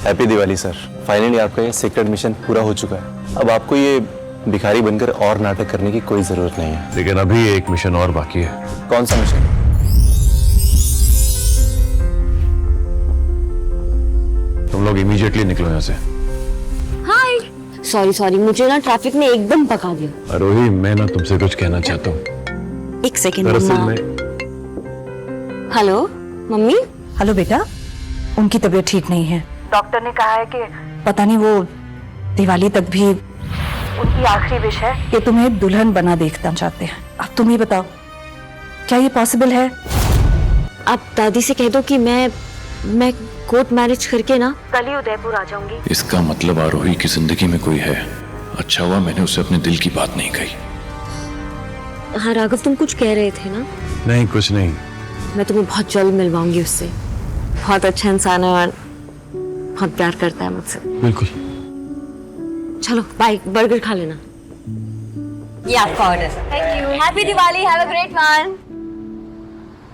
Happy Diwali sir. Finally आपका ये secret mission पूरा हो चुका है। अब आपको ये भिखारी बनकर और नाटक करने की कोई जरूरत नहीं है। लेकिन अभी एक मिशन और बाकी है। कौन सा मिशन? तुम लोग इमीडिएटली निकलो यहाँ से। हाय। सॉरी मुझे ना ट्रैफिक ने एकदम पका दिया। आरोही, मैं ना तुमसे कुछ कहना चाहता हूँ। एक सेकंड दरअसल मम्मा। मैं हेलो मम्मी। हेलो बेटा, उनकी तबीयत ठीक नहीं है। डॉक्टर ने कहा है कि पता नहीं वो दिवाली तक भी, उनकी आखिरी विश है कि तुम्हें दुल्हन बना देखना चाहते हैं। अब तुम ही बताओ, क्या ये पॉसिबल है? आप दादी से कह दो कि मैं कोर्ट मैरिज करके ना कल ही उदयपुर आ जाऊंगी। इसका मतलब आरोही की जिंदगी में कोई है। अच्छा हुआ मैंने उसे अपने दिल की बात नहीं कही। हाँ राघव, तुम कुछ कह रहे थे ना? नहीं, कुछ नहीं। मैं तुम्हें बहुत जल्द मिलवाऊंगी उससे। बहुत अच्छा इंसान है और बहुत प्यार करता है मुझसे। बिल्कुल। चलो बाय, बर्गर खा लेना। ये आपका order. Thank you. Happy Diwali, have a great one.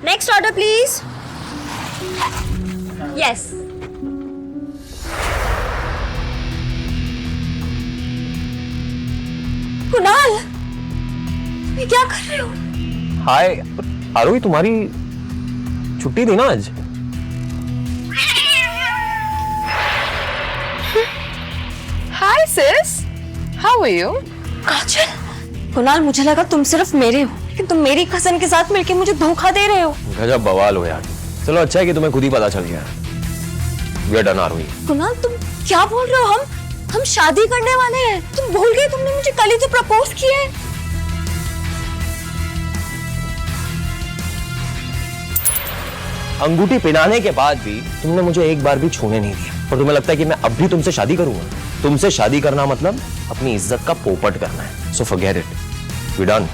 Next order please. Yes. Kunal, ये क्या कर रहे हो? हाय आरोही, तुम्हारी छुट्टी थी ना आज? Hi sis, how are you? काजल, कुणाल मुझे लगा तुम सिर्फ मेरे हो, लेकिन तुम मेरी कजन के साथ मिलके मुझे धोखा दे रहे हो। गजब बवाल हो यार। चलो अच्छा है कि तुम्हें खुद ही पता चल गया। We are done, आरोही। कुणाल तुम क्या बोल रहे हो? हम शादी करने वाले हैं। तुम भूल गए तुमने मुझे कल ही तो प्रपोज किया है। अंगूठी पहनाने के बाद भी तुमने मुझे एक बार भी छूने नहीं दिया, और तुम्हें लगता है कि मैं अब भी तुमसे शादी करूंगा? तुमसे शादी करना मतलब अपनी इज्जत का पोपट करना है। So forget it, we done.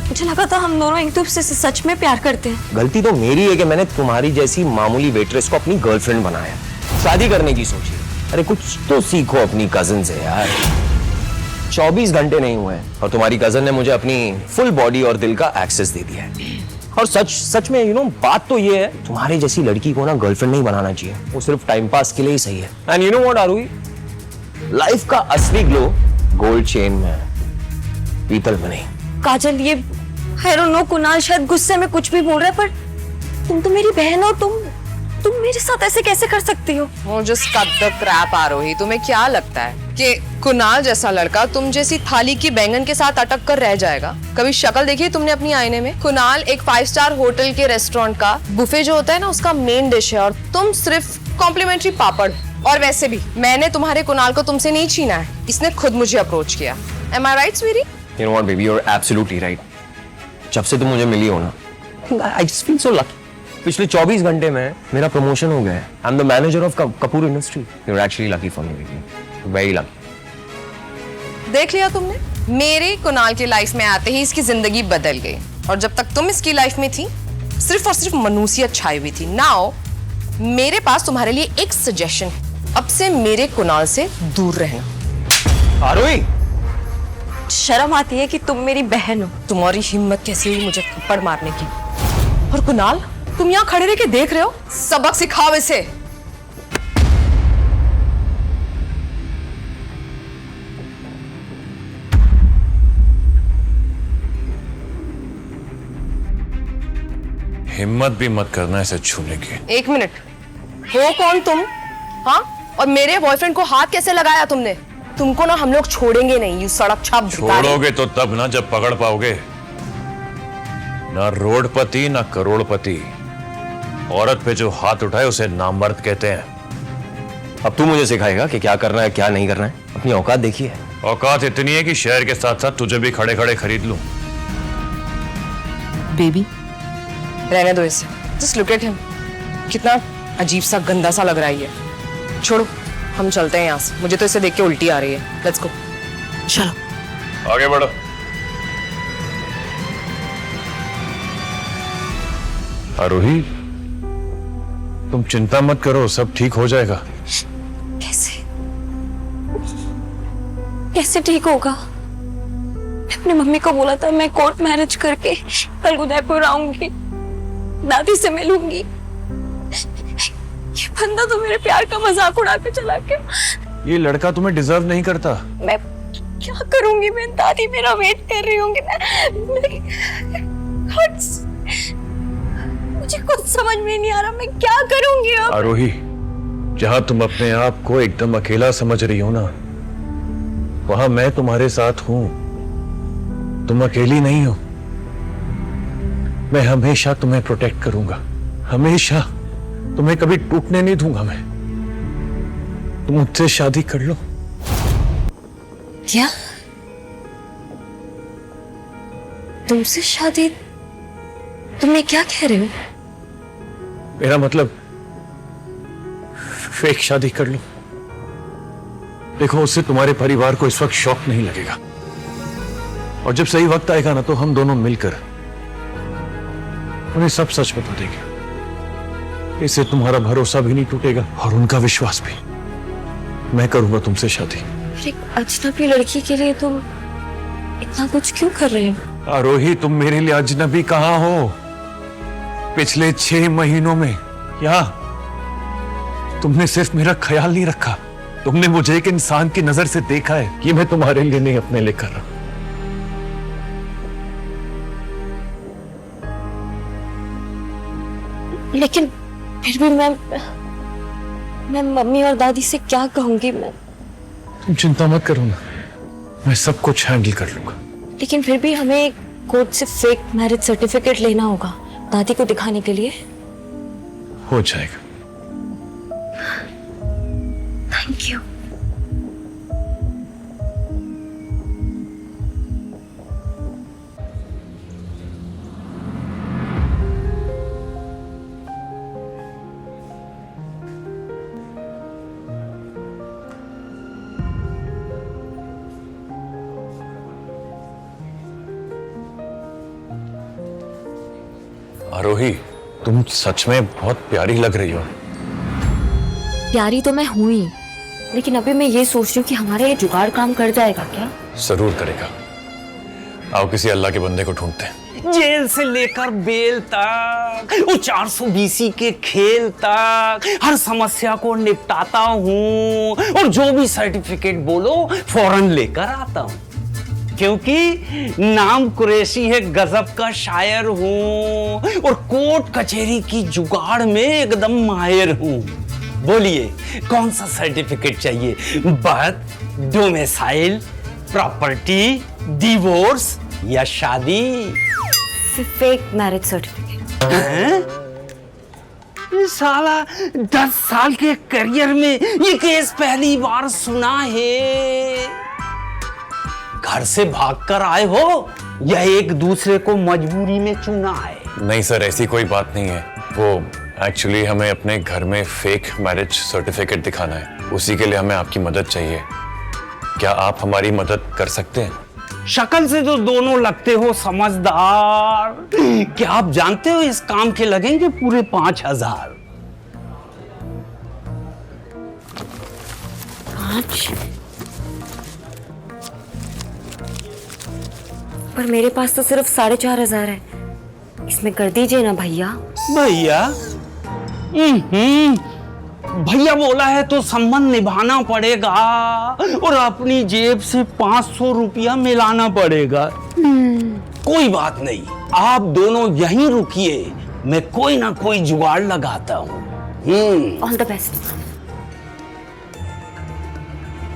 मुझे लगा था हम दोनों एक दूसरे से सच में प्यार करते हैं। गलती तो मेरी है कि मैंने तुम्हारी जैसी मामूली वेट्रेस को अपनी गर्लफ्रेंड बनाया, शादी करने की सोची। अरे कुछ तो सीखो अपनी कजिन से यार। 24 घंटे नहीं हुए और तुम्हारी कजन ने मुझे अपनी फुल बॉडी और दिल का एक्सेस दे दिया है। और सच में बात तो ये है, तुम्हारी जैसी लड़की को ना गर्लफ्रेंड नहीं बनाना चाहिए। वो सिर्फ टाइम पास के लिए ही सही है। And you know what Aarohi, life का असली ग्लो गोल्ड चेन में है, पीतल में नहीं। काजल, ये आई डोंट नो, कुणाल शायद गुस्से में कुछ भी बोल रहा है, पर तुम तो मेरी बहन हो। तुम मेरे साथ ऐसे कैसे कर सकती हो? वो जस्ट कट द क्रैप आरोही। तुम्हें क्या लगता है कि कुणाल जैसा लड़का तुम जैसी थाली की बैंगन के साथ अटक कर रह जाएगा? कभी शक्ल देखी तुमने अपनी आईने में? कुणाल एक 5 स्टार होटल के रेस्टोरेंट का बुफे जो होता है ना, उसका मेन डिश है, और तुम सिर्फ कॉम्प्लीमेंट्री पापड़। और वैसे भी मैंने तुम्हारे कुणाल को तुमसे नहीं छीना है, इसने खुद मुझे अप्रोच किया। Am I right, sweetie? You know what, baby, you're absolutely right. जब से तुम मुझे मिली हो ना, I just feel so lucky. पिछले 24 घंटे में मेरा प्रमोशन हो गया है। I am the manager of Kapoor industry. You're actually lucky for me, baby. Very lucky. देख लिया तुमने, मेरे कुणाल की लाइफ में आते ही इसकी जिंदगी बदल गई। और जब तक तुम इसकी लाइफ में थी, सिर्फ और सिर्फ मनुष्यत छाई हुई थी। नाउ मेरे पास तुम्हारे लिए एक सजेशन है, अब से मेरे कुणाल से दूर रहना। आरोही, शर्म आती है कि तुम मेरी बहन हो। तुम्हारी हिम्मत कैसी हुई मुझे थप्पड़ मारने की? और कुणाल, तुम यहाँ खड़े रह के देख रहे हो? सबक सिखाओ इसे। हिम्मत भी मत करना ऐसे छूने की। एक मिनट, हो कौन तुम? हाँ, और मेरे बॉयफ्रेंड को हाथ कैसे लगाया तुमने? तुमको ना हम लोग छोड़ेंगे नहीं, यू सड़क छाप भिखारी। छोड़ोगे तो तब ना जब पकड़ पाओगे। ना रोडपति ना करोड़पति, औरत पे जो हाथ उठाए उसे नामर्द कहते हैं। अब तू मुझे सिखाएगा कि क्या करना है क्या नहीं करना है? अपनी औकात देखिए। औकात इतनी है कि शहर के साथ साथ तुझे भी खड़े खड़े खरीद लूं। बेबी, रहने दो इसे। जस्ट लुक एट हिम, कितना अजीब सा गंदा सा लग रहा है ये। छोड़ो, हम चलते हैं यहाँ से। मुझे तो इसे देख के उल्टी आ रही है। Let's go. चलो आगे बढ़ो। आरोही, तुम चिंता मत करो, सब ठीक हो जाएगा। कैसे ठीक होगा? अपनी मम्मी को बोला था मैं कोर्ट मैरिज करके कल उदयपुर आऊंगी, दादी से मिलूंगी। ये बंदा तो मेरे प्यार का मजाक उड़ा के चला गया। ये लड़का तुम्हें डिजर्व नहीं करता। मैं क्या करूंगी? मैं दादी मेरा वेट कर रही होंगी। मुझे कुछ समझ में नहीं आ रहा, मैं क्या करूंगी अब? आरोही, जहां तुम अपने आप को एकदम अकेला समझ रही हो ना, वहां मैं तुम्हारे साथ हूं। तुम अकेली नहीं हो। मैं हमेशा तुम्हें प्रोटेक्ट करूंगा, हमेशा। तुम्हें कभी टूटने नहीं दूंगा मैं। तुम मुझसे शादी कर लो। क्या? तुमसे शादी? तुम क्या कह रहे हो? मेरा मतलब फेक शादी कर लो। देखो, उससे तुम्हारे परिवार को इस वक्त शॉक नहीं लगेगा, और जब सही वक्त आएगा ना, तो हम दोनों मिलकर उन्हें सब सच बता देंगे। इससे तुम्हारा भरोसा भी नहीं टूटेगा और उनका विश्वास भी। मैं करूंगा तुमसे शादी। एक अजनबी लड़की के लिए तुम इतना कुछ क्यों कर रहे हो? आरोही, तुम मेरे लिए अजनबी कहां हो? पिछले 6 महीनों में क्या तुमने सिर्फ मेरा ख्याल नहीं रखा, तुमने मुझे एक इंसान की नजर से देखा है कि मैं तुम्हारे लिए नहीं, अपने लिए कर रहा हूं। लेकिन फिर भी मैं मम्मी और दादी से क्या कहूंगी? मैं तुम चिंता मत करो ना, मैं सब कुछ हैंडल कर लूंगा। लेकिन फिर भी हमें कोर्ट से फेक मैरिज सर्टिफिकेट लेना होगा दादी को दिखाने के लिए। हो जाएगा। Thank you. आरोही, तुम सच में बहुत प्यारी लग रही हो। प्यारी तो मैं हुई, लेकिन अभी मैं ये सोच रही हूँ कि हमारा ये जुगाड़ काम कर जाएगा क्या? जरूर करेगा। आओ किसी अल्लाह के बंदे को ढूंढते हैं। जेल से लेकर बेल तक, वो 420 के खेल तक, हर समस्या को निपटाता हूँ, और जो भी सर्टिफिकेट बोलो फौरन लेकर आता हूँ, क्योंकि नाम कुरैशी है, गजब का शायर हूँ, और कोर्ट कचहरी की जुगाड़ में एकदम माहिर हूँ। बोलिए, कौन सा सर्टिफिकेट चाहिए? बर्थ, डोमिसाइल, प्रॉपर्टी, डिवोर्स या शादी? Fake marriage certificate. साला 10 साल के करियर में ये केस पहली बार सुना है। घर से भागकर आए हो या एक दूसरे को मजबूरी में चुना है? नहीं सर, ऐसी कोई बात नहीं है। वो एक्चुअली हमें अपने घर में फेक मैरिज सर्टिफिकेट दिखाना है, उसी के लिए हमें आपकी मदद चाहिए। क्या आप हमारी मदद कर सकते हैं? शक्ल से तो दोनों लगते हो समझदार। क्या आप जानते हो इस काम के लगेंगे पूरे 5000? 5? पर मेरे पास तो सिर्फ 4500 है, इसमें कर दीजिए ना भैया। भैया? भैया बोला है तो संबंध निभाना पड़ेगा, और अपनी जेब से 500 रुपया मिलाना पड़ेगा। कोई बात नहीं, आप दोनों यहीं रुकिए, मैं कोई ना कोई जुगाड़ लगाता हूँ। All the best.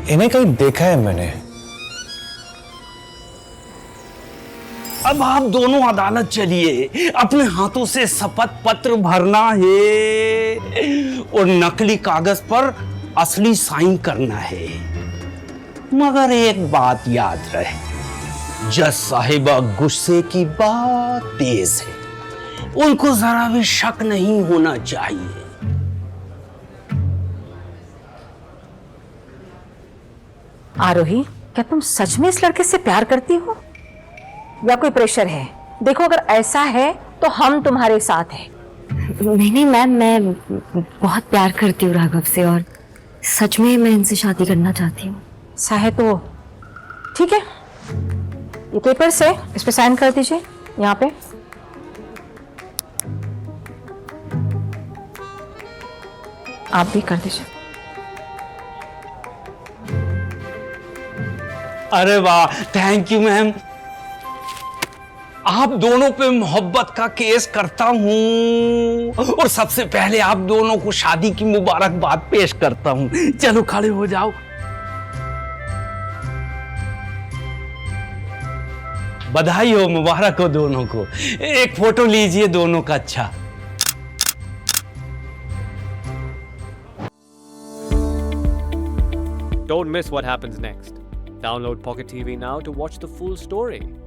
इन्हें कहीं देखा है मैंने। अब आप दोनों अदालत चलिए, अपने हाथों से शपथ पत्र भरना है और नकली कागज पर असली साइन करना है। मगर एक बात याद रहे, जज साहिबा गुस्से की बात तेज है, उनको जरा भी शक नहीं होना चाहिए। आरोही, क्या तुम सच में इस लड़के से प्यार करती हो या कोई प्रेशर है? देखो, अगर ऐसा है तो हम तुम्हारे साथ हैं। नहीं मैम, मैं बहुत प्यार करती हूँ राघव से, और सच में मैं इनसे शादी करना चाहती हूँ। ऐसा है तो ठीक है, ये पेपर से इस पे साइन कर दीजिए यहाँ पे। आप भी कर दीजिए। अरे वाह, थैंक यू मैम। आप दोनों पे मोहब्बत का केस करता हूं और सबसे पहले आप दोनों को शादी की मुबारकबाद पेश करता हूं। चलो खड़े हो जाओ। बधाई हो, मुबारक हो दोनों को। एक फोटो लीजिए दोनों का। अच्छा, Don't miss what happens next. Download Pocket TV now to watch the full story.